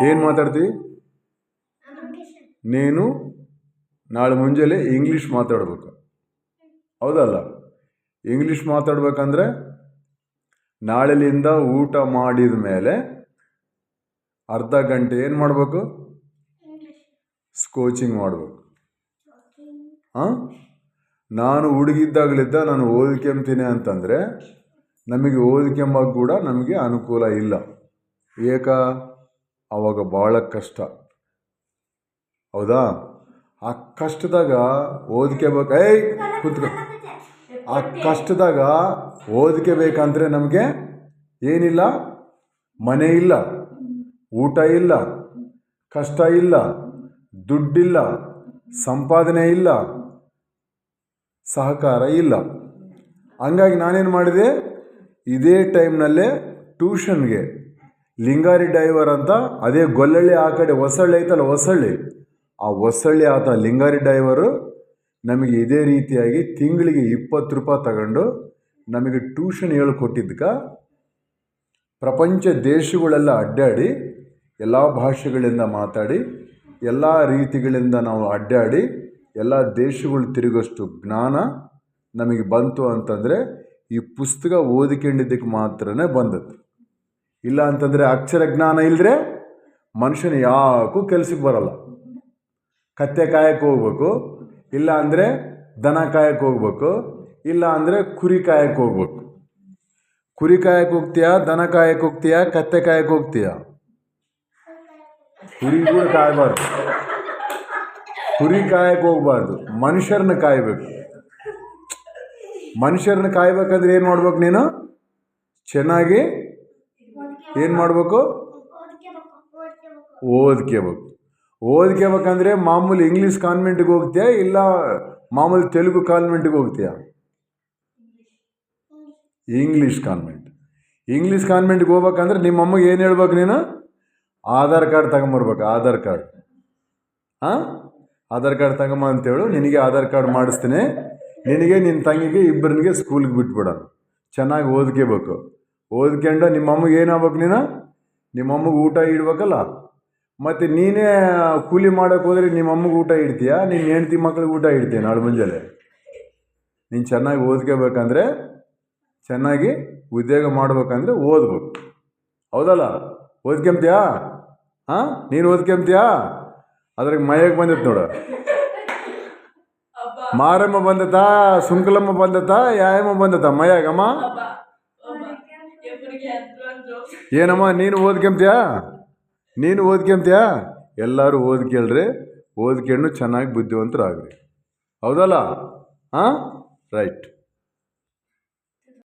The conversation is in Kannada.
ಏನು ಮಾತಾಡ್ತೀವಿ? ನೀನು ನಾಳೆ ಮುಂಜಾನೆ ಇಂಗ್ಲೀಷ್ ಮಾತಾಡ್ಬೇಕು, ಹೌದಲ್ಲ? ಇಂಗ್ಲೀಷ್ ಮಾತಾಡ್ಬೇಕಂದ್ರೆ ನಾಳೆಲಿಂದ ಊಟ ಮಾಡಿದ ಮೇಲೆ ಅರ್ಧ ಗಂಟೆ ಏನು ಮಾಡಬೇಕು? ಕೋಚಿಂಗ್ ಮಾಡಬೇಕು. ಹಾಂ, ನಾನು ಹುಡುಗಿದ್ದಾಗಲಿದ್ದ ನಾನು ಓದ್ಕೊಂತೀನಿ ಅಂತಂದರೆ ನಮಗೆ ಓದ್ಕೊಂಬಾಗ ಕೂಡ ನಮಗೆ ಅನುಕೂಲ ಇಲ್ಲ. ಆವಾಗ ಭಾಳ ಕಷ್ಟ, ಹೌದಾ? ಆ ಕಷ್ಟದಾಗ ಓದ್ಕೋಬೇಕು. ಕೂತ್ಕೊ. ಆ ಕಷ್ಟದಾಗ ಓದ್ಕೋಬೇಕಂದ್ರೆ ನಮಗೆ ಏನಿಲ್ಲ, ಮನೆ ಇಲ್ಲ, ಊಟ ಇಲ್ಲ, ಕಷ್ಟ ಇಲ್ಲ, ದುಡ್ಡಿಲ್ಲ, ಸಂಪಾದನೆ ಇಲ್ಲ, ಸಹಕಾರ ಇಲ್ಲ. ಹಂಗಾಗಿ ನಾನೇನು ಮಾಡಿದೆ, ಇದೇ ಟೈಮ್ನಲ್ಲೇ ಟ್ಯೂಷನ್ಗೆ ಲಿಂಗಾರಿ ಡೈವರ್ ಅಂತ, ಅದೇ ಗೊಲ್ಲಳ್ಳಿ ಆ ಕಡೆ ಹೊಸಳ್ಳಿ ಐತಲ್ಲ, ಹೊಸಳ್ಳಿ ಆತ ಲಿಂಗಾರಿ ಡೈವರು ನಮಗೆ ಇದೇ ರೀತಿಯಾಗಿ ತಿಂಗಳಿಗೆ 20 ರೂಪಾಯಿ ತಗೊಂಡು ನಮಗೆ ಟ್ಯೂಷನ್ ಹೇಳಿಕೊಟ್ಟಿದ್ದಕ್ಕ ಪ್ರಪಂಚ ದೇಶಗಳೆಲ್ಲ ಅಡ್ಡಾಡಿ ಎಲ್ಲ ಭಾಷೆಗಳಿಂದ ಮಾತಾಡಿ ಎಲ್ಲ ರೀತಿಗಳಿಂದ ನಾವು ಅಡ್ಡಾಡಿ ಎಲ್ಲ ದೇಶಗಳು ತಿರುಗಷ್ಟು ಜ್ಞಾನ ನಮಗೆ ಬಂತು ಅಂತಂದರೆ ಈ ಪುಸ್ತಕ ಓದಿಕೊಂಡಿದ್ದಕ್ಕೆ ಮಾತ್ರನೇ ಬಂದದ್ದು. ಇಲ್ಲ ಅಂತಂದರೆ ಅಕ್ಷರ ಜ್ಞಾನ ಇಲ್ಲದ್ರೆ ಮನುಷ್ಯನ ಯಾಕೂ ಕೆಲ್ಸಕ್ಕೆ ಬರಲ್ಲ. ಕತ್ತೆ ಕಾಯಕ್ಕೆ ಹೋಗ್ಬೇಕು, ಇಲ್ಲ ಅಂದರೆ ದನ ಕಾಯಕ್ಕೆ ಹೋಗ್ಬೇಕು, ಇಲ್ಲ ಅಂದರೆ ಕುರಿ ಕಾಯಕ್ಕೆ ಹೋಗ್ಬೇಕು. ಕುರಿ ಕಾಯಕ್ಕೆ ಹೋಗ್ತೀಯಾ, ದನ ಕಾಯಕ್ಕೆ ಹೋಗ್ತೀಯಾ, ಕತ್ತೆ ಕಾಯಕ್ಕೆ ಹೋಗ್ತೀಯಾ? ಕುರಿ ಕೂಡ ಕಾಯಬಾರ್ದು, ಕುರಿ ಕಾಯಕ್ಕೆ ಹೋಗ್ಬಾರ್ದು, ಮನುಷ್ಯರನ್ನ ಕಾಯಬೇಕು. ಮನುಷ್ಯರನ್ನ ಕಾಯ್ಬೇಕಂದ್ರೆ ಏನು ಮಾಡ್ಬೇಕು? ನೀನು ಚೆನ್ನಾಗಿ ಏನು ಮಾಡಬೇಕು? ಓದ್ಕೋಬೇಕಂದ್ರೆ ಮಾಮೂಲಿ ಇಂಗ್ಲೀಷ್ ಕಾನ್ವೆಂಟ್ಗೆ ಹೋಗ್ತೀಯಾ, ಇಲ್ಲ ಮಾಮೂಲಿ ತೆಲುಗು ಕಾನ್ವೆಂಟ್ಗೆ ಹೋಗ್ತೀಯಾ? ಇಂಗ್ಲೀಷ್ ಕಾನ್ವೆಂಟ್ಗೆ ಹೋಗ್ಬೇಕಂದ್ರೆ ನಿಮ್ಮ ಅಮ್ಮಗೆ ಏನು ಹೇಳ್ಬೇಕು? ನೀನು ಆಧಾರ್ ಕಾರ್ಡ್ ತಗೊಂಬರ್ಬೇಕು. ಆಧಾರ್ ಕಾರ್ಡ್ ತಗೊಂಬ ಅಂತೇಳು. ನಿನಗೆ ಆಧಾರ್ ಕಾರ್ಡ್ ಮಾಡಿಸ್ತೀನಿ. ನಿನಗೆ ನಿನ್ನ ತಂಗಿಗೆ ಇಬ್ಬರಿಗೆ ಸ್ಕೂಲ್ಗೆ ಬಿಟ್ಬಿಡೋಣ. ಚೆನ್ನಾಗಿ ಓದ್ಕೋಬೇಕು. ಓದ್ಕೊಂಡು ನಿಮ್ಮ ಅಮ್ಮಗೆ ಏನಾಗ್ಬೇಕು? ನೀನು ನಿಮ್ಮ ಅಮ್ಮಗೆ ಊಟ ಇಡ್ಬೇಕಲ್ಲ. ಮತ್ತು ನೀನೇ ಕೂಲಿ ಮಾಡೋಕ್ಕೆ ಹೋದರೆ ನಿಮ್ಮ ಅಮ್ಮಗೆ ಊಟ ಇಡ್ತೀಯಾ, ನಿನ್ನ ಹೆಂಡ್ತಿ ಮಕ್ಳಿಗೆ ಊಟ ಇಡ್ತೀಯ ನಾಳೆ ಮುಂಜಾನೆ? ನೀನು ಚೆನ್ನಾಗಿ ಓದ್ಕೋಬೇಕಂದ್ರೆ, ಚೆನ್ನಾಗಿ ಉದ್ಯೋಗ ಮಾಡ್ಬೇಕಂದ್ರೆ ಓದ್ಬೇಕು, ಹೌದಲ್ಲ? ಓದ್ಕೊಂತೀಯಾ? ನೀನು ಓದ್ಕೊಂತೀಯಾ? ಅದ್ರಾಗ ಮೈಯಾಗ ಬಂದೈತೆ ನೋಡು. ಮಾರಮ್ಮ ಬಂದತಾ, ಸುಂಕಲಮ್ಮ ಬಂದತಾ, ಯಾಯಮ್ಮ ಬಂದತಾ ಮೈಯಾಗಮ್ಮ? ಏನಮ್ಮ ನೀನು ಓದ್ಕೊಂತೀಯಾ? ಎಲ್ಲರೂ ಓದ್ಕೇಳ್ರಿ, ಓದ್ಕೊಂಡು ಚೆನ್ನಾಗಿ ಬುದ್ಧಿವಂತರಾಗ್ರಿ, ಹೌದಲ್ಲ? ರೈಟ್.